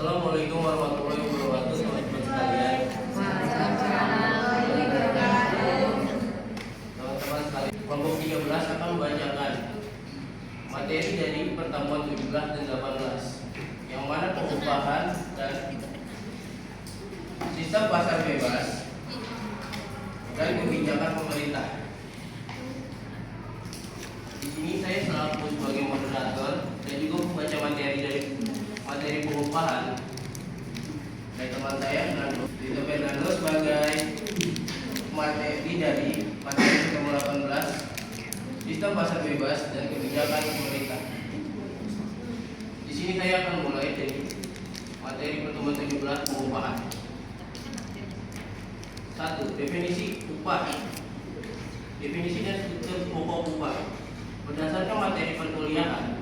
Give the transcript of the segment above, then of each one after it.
Assalamualaikum warahmatullahi wabarakatuh, teman-teman sekalian. Teman-teman sekalian, kelompok 13 akan membacakan materi dari pertemuan 17 dan 18, yang mana pengupahan dan sistem pasar bebas dan kebijakan pemerintah. Di sini saya selaku sebagai moderator dan juga membaca materi dari materi pengupahan. Dan teman saya Dito Fernando sebagai materi dari materi ketemu 18 sistem pasar bebas dan kebijakan pemerintah. Di sini saya akan mulai dari materi pertemuan 17 pengupahan. 1. Definisi upah. Definisi dan struktur pokok upah. Berdasarkan materi perkuliahan,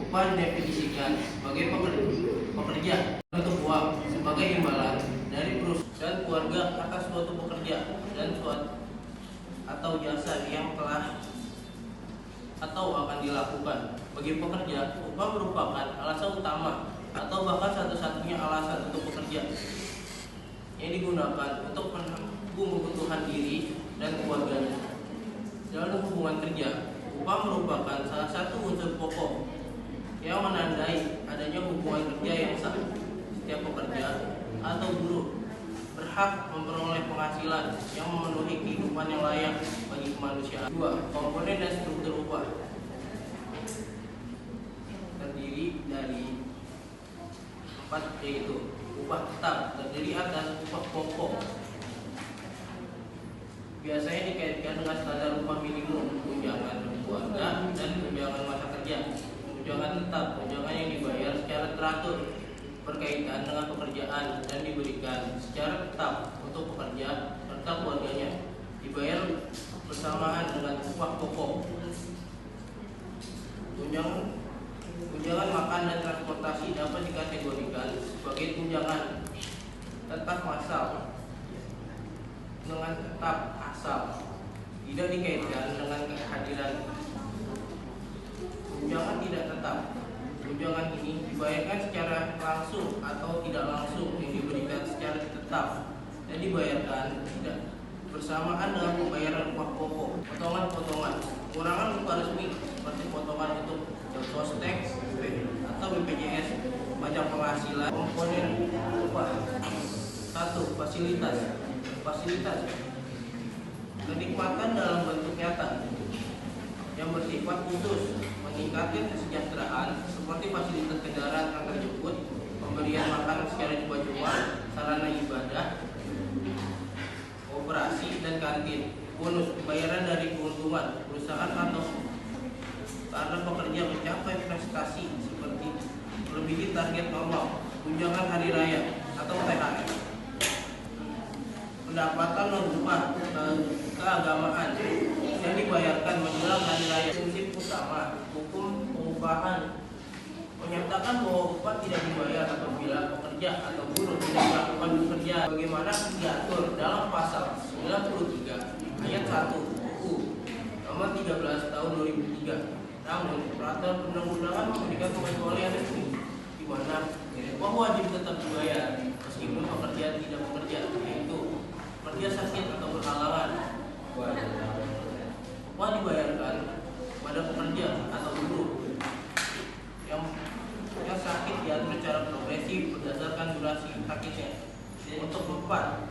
upah didefinisikan sebagai pekerja untuk uang sebagai imbalan dari perusahaan dan keluarga atas suatu pekerja dan suatu atau jasa yang telah atau akan dilakukan. Bagi pekerja, upah merupakan alasan utama atau bahkan satu-satunya alasan untuk bekerja yang digunakan untuk menanggung kebutuhan diri dan keluarganya. Dalam hubungan kerja, upah merupakan salah satu unsur pokok yang menandai adanya hubungan kerja yang sah. Setiap pekerja atau buruh berhak memperoleh penghasilan yang memenuhi kehidupan yang layak bagi kemanusiaan. 2. Komponen dan struktur upah terdiri dari 4, yaitu upah tetap terdiri atas upah pokok, biasanya dikaitkan dengan standar upah minimum, tunjangan keluarga, dan tunjangan masa kerja. Tunjangan tetap, tunjangan yang dibayar secara teratur berkaitan dengan pekerjaan dan diberikan secara tetap untuk pekerja serta keluarganya, dibayar bersamaan dengan upah pokok. Tunjangan makan dan transportasi dapat dikategorikan sebagai tunjangan tetap massal dengan tetap asal, tidak dikaitkan dengan kehadiran. Tunjangan tidak tetap. Tunjangan ini dibayarkan secara langsung atau tidak langsung, yang diberikan secara tetap dan dibayarkan tidak bersamaan dengan pembayaran upah pokok. Potongan-potongan, kurangan upah resmi seperti potongan untuk sostek atau BPJS, pajak penghasilan. Komponen upah. 1. Fasilitas kenikmatan dalam bentuk nyata yang bersifat khusus, meningkatkan kesejahteraan seperti fasilitas kendaraan antar jemput, pemberian makan secara cuma-cuma, sarana ibadah, operasi dan kantin. Bonus, pembayaran dari keuntungan perusahaan atau karena pekerja mencapai prestasi seperti melebihi target normal. Tunjangan hari raya atau THR. Pendapatan non-upah keagamaan yang dibayarkan menjelang hari raya. Prinsip utama hukum pengupahan menyatakan bahwa upah tidak dibayar apabila pekerja atau buruh tidak melakukan bekerja bagaimana diatur dalam pasal 93 ayat 1 UU nomor 13 tahun 2003. Namun peraturan perundang-undangan memberikan pengecualian resmi di mana upah wajib tetap dibayar meskipun pekerja tidak bekerja, yaitu pekerja sakit atau berhalangan. Upah dibayarkan pada pekerja atau buruh yang sakit diatur secara progresif berdasarkan durasi sakitnya. Untuk 4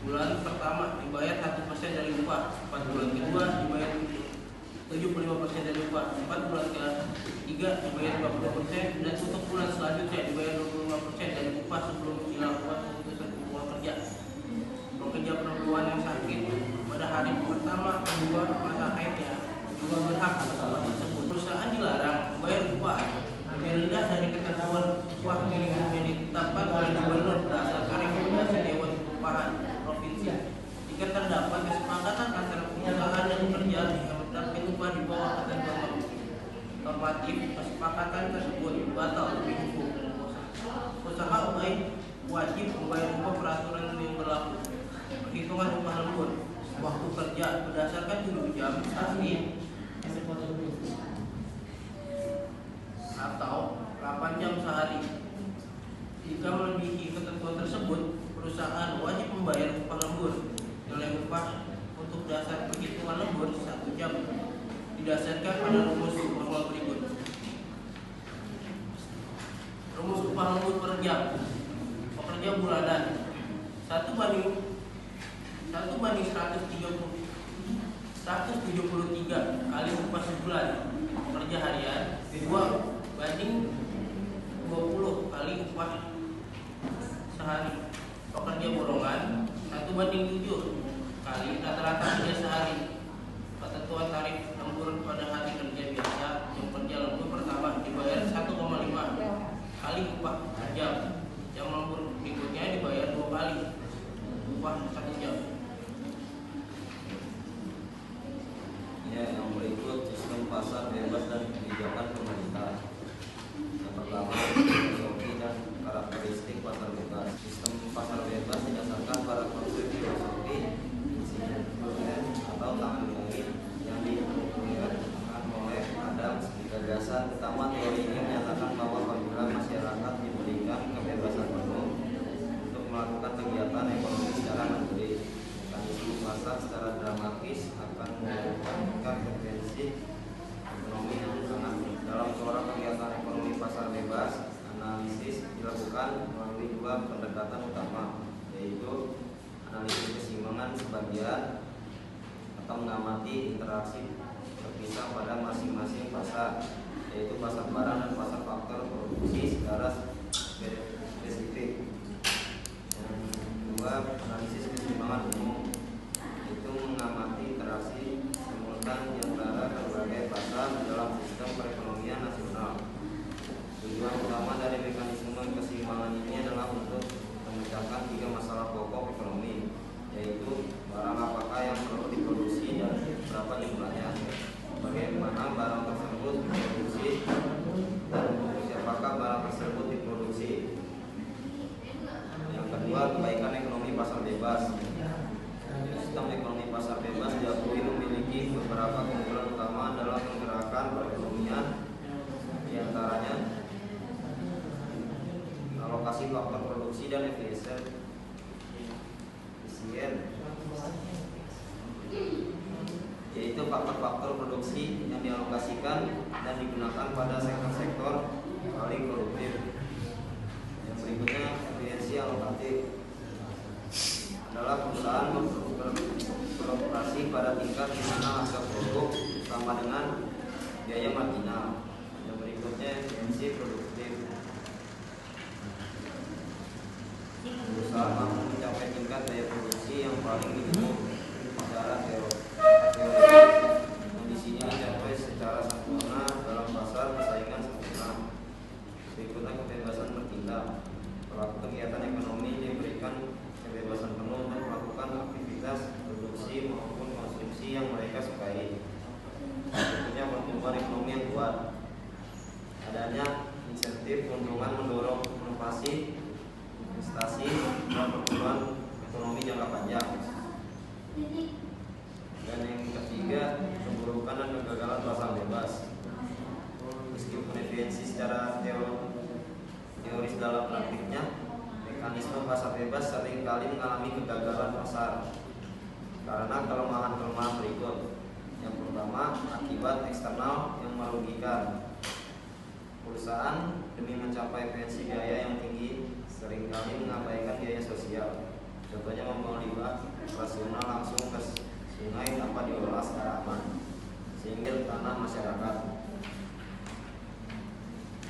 bulan pertama dibayar 1% dari upah, 4 bulan kedua dibayar 75% dari upah, 4 bulan ketiga dibayar 50%, dan untuk bulan selanjutnya dibayar 25% dari upah sebelum dilakukan pemutusan hubungan kerja. Pekerja perempuan yang sakit pada hari pertama kedua masa haidnya juga berhak atas hal tersebut. Perusahaan dilarang membayar upah lebih rendah dari ketentuan upah minimum yang ditetapkan oleh gubernur berdasarkan rekomendasi Dewan Pengupahan Provinsi. Jika terdapat kesepakatan antara perusahaan dan pekerja yang menetapkan upah di bawah ketentuan normatif, kesepakatan tersebut batal demi hukum. Usaha wajib membayar upah peraturan yang berlaku. Perhitungan upah lembur, waktu kerja berdasarkan 7 jam asli atau 8 jam sehari. Jika melebihi ketentuan tersebut, perusahaan wajib membayar upah lembur. Nilai upah untuk dasar perhitungan lembur 1 jam didasarkan pada rumus formal berikut. Rumus upah lembur per jam. Pekerja bulanan 1/173 kali upah sebulan. Pekerja harian 2/20 kali upah sehari. Pekerja borongan 1/7 kali rata-rata kerja sehari. Ketentuan tarif lembur pada hari kerja biasa, jam kerja lembur pertama dibayar 1,5 kali upah per jam. Jam lembur berikutnya dibayar 2 kali upah 1 jam. Yang berikut sistem pasar bebas dan kebijakan pemerintah. Yang pertama, filosofi dan karakteristik pasar bebas. Sistem pasar bebas didasarkan pada konsep filosofi atau tangan langit yang dikemukakan oleh Adam. Gagasan utama teori ini menyatakan bahwa apabila masyarakat diberikan kebebasan penuh untuk melakukan kegiatan ekonomi secara mandiri, mekanisme pasar secara dramatis akan menurunkan kompetensi ekonomi yang sangat tinggi. Dalam seorang kegiatan ekonomi pasar bebas, analisis dilakukan melalui 2 pendekatan utama, yaitu analisis keseimbangan sebagian atau mengamati interaksi terpisah pada masing-masing pasar, yaitu pasar barang dan pasar faktor produksi secara spesifik. Yang kedua, analisis keseimbangan umum, itu mengamati interaksi simultan di antara berbagai pasar dalam sistem perekonomian nasional. Tujuan utama dari mekanisme keseimbangan ini adalah untuk memecahkan 3 masalah pokok ekonomi, yaitu barang apakah yang perlu diproduksi dan berapa jumlahnya, bagaimana barang tersebut diproduksi, dan siapakah barang tersebut diproduksi. Yang kedua, kebaikan ekonomi pasar bebas. Sistem ekonomi pasar bebas diakui memiliki beberapa keunggulan utama dalam menggerakkan perekonomian, diantaranya alokasi faktor produksi dan efisien, yaitu faktor-faktor produksi yang dialokasikan dan digunakan pada sektor-sektor paling produktif. Yang berikutnya, efisiensi alokatif adalah perusahaan beroperasi pada tingkat di mana harga produk sama dengan biaya marginal. Yang berikutnya, efisiensi produktif. Perusahaan mampu mencapai tingkat daya produksi yang paling minimum secara teori. Kondisi ini dicapai secara sempurna dalam pasar persaingan sempurna. Berikutnya, kebebasan bertindak. Pelaku kegiatan ekonomi diberikan kebebasan penuh untuk melakukan aktivitas produksi maupun konsumsi yang mereka sukai. Berikutnya, pertumbuhan ekonomi yang kuat. Adanya insentif keuntungan mendorong inovasi, investasi, dan pertumbuhan ekonomi jangka panjang. Dan yang ketiga, keburukan dan kegagalan pasar bebas. Meskipun efisiensi secara teoris dalam praktiknya, mekanisme pasar bebas seringkali mengalami kegagalan pasar karena kelemahan-kelemahan berikut. Yang pertama, akibat eksternal yang merugikan. Perusahaan demi mencapai efisiensi biaya yang tinggi seringkali mengabaikan biaya sosial. Contohnya membuang limbah operasional langsung ke sungai tanpa diolah secara aman, sehingga tanah masyarakat.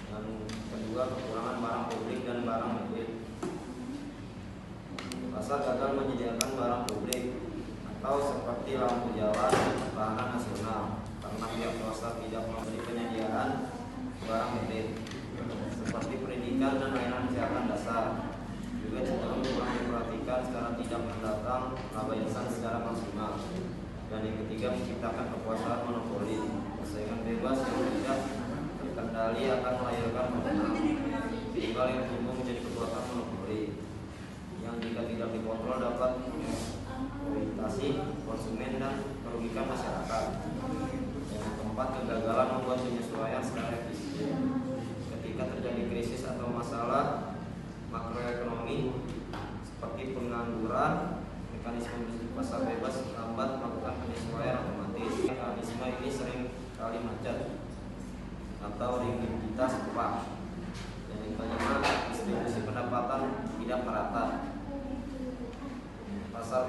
Yang kedua, kekurangan barang publik dan barang publik. Pasar gagal menyediakan barang publik atau seperti lampu jalan dan pertahanan nasional karena pihak swasta tidak memberi penyediaan barang publik seperti pendidikan dan layanan kesehatan dasar. Juga cenderung kurang diperhatikan secara tidak mendatang laba insan secara maksimal. Dan yang ketiga, menciptakan kekuasaan monopoli. Persaingan bebas yang tidak terkendali akan melahirkan pemenang tunggal yang tumbuh menjadi kekuatan monopoli yang jika tidak dikontrol dapat mengeksploitasi konsumen dan merugikan masyarakat. Yang keempat, kegagalan membuat penyesuaian secara efisien. Ketika terjadi krisis atau masalah,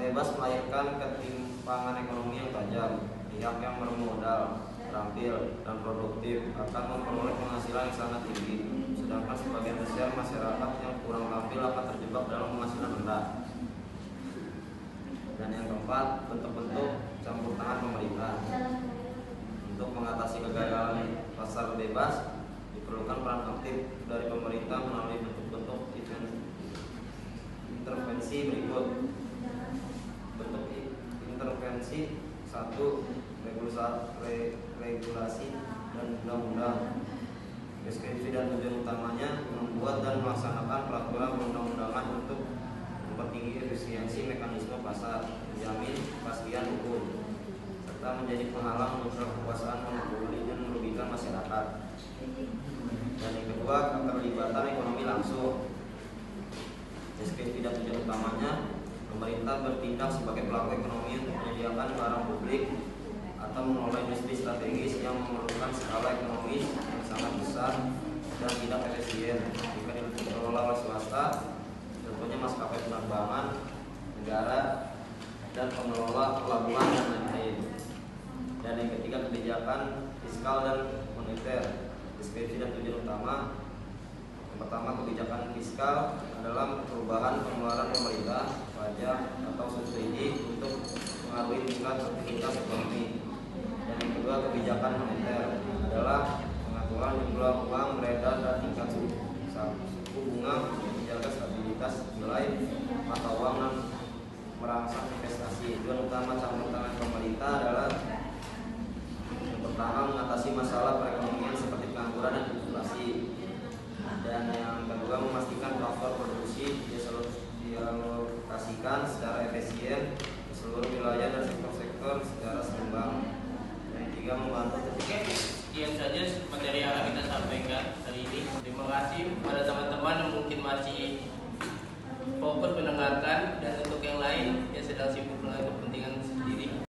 bebas melahirkan ketimpangan ekonomi yang tajam. Pihak yang bermodal, terampil, dan produktif akan memperoleh penghasilan yang sangat tinggi, sedangkan sebagian besar masyarakat yang kurang terampil akan terjebak dalam penghasilan rendah. Dan yang keempat, bentuk-bentuk campur tangan pemerintah. Untuk mengatasi kegagalan pasar bebas, diperlukan peran aktif dari pemerintah melalui bentuk-bentuk intervensi berikut. Bentuk intervensi: 1. Regulasi dan undang-undang. Deskripsi dan tujuan utamanya membuat dan melaksanakan peraturan perundang-undangan untuk mempertinggi efisiensi mekanisme pasar, menjamin kepastian hukum, serta menjadi penghalang muncul kekuasaan monopoli dan merugikan masyarakat. Dan yang kedua, keterlibatan ekonomi langsung. Deskripsi dan tujuan utamanya: pemerintah bertindak sebagai pelaku ekonomi untuk menyediakan barang publik atau mengelola industri strategis yang memerlukan skala ekonomis yang sangat besar dan tidak efisien jika dikelola oleh swasta, contohnya maskapai penerbangan, negara, dan pengelola pelabuhan dan lain-lain. Dan yang ketiga, kebijakan fiskal dan moneter. Deskripsi dan tujuan utama: yang pertama, kebijakan fiskal adalah perubahan pengeluaran pemerintah, pajak atau subsidi untuk mengaruhi tingkat aktivitas ekonomi. Dan yang kedua, kebijakan moneter adalah pengaturan jumlah uang beredar dan tingkat suku bunga untuk menjaga stabilitas nilai mata uang dan merangsang investasi. Tujuan utama campur tangan pemerintah adalah yang pertama, mengatasi masalah perekonomian seperti pengangguran dan inflasi. Dan yang kedua, memastikan faktor produksi dialokasikan secara efisien ke seluruh wilayah dan sektor-sektor secara seimbang. Dan yang ketiga, membantu. Oke, sekian saja materi yang akan kita sampaikan hari ini. Terima kasih kepada teman-teman yang mungkin masih fokus mendengarkan, dan untuk yang lain yang sedang sibuk dengan kepentingan sendiri.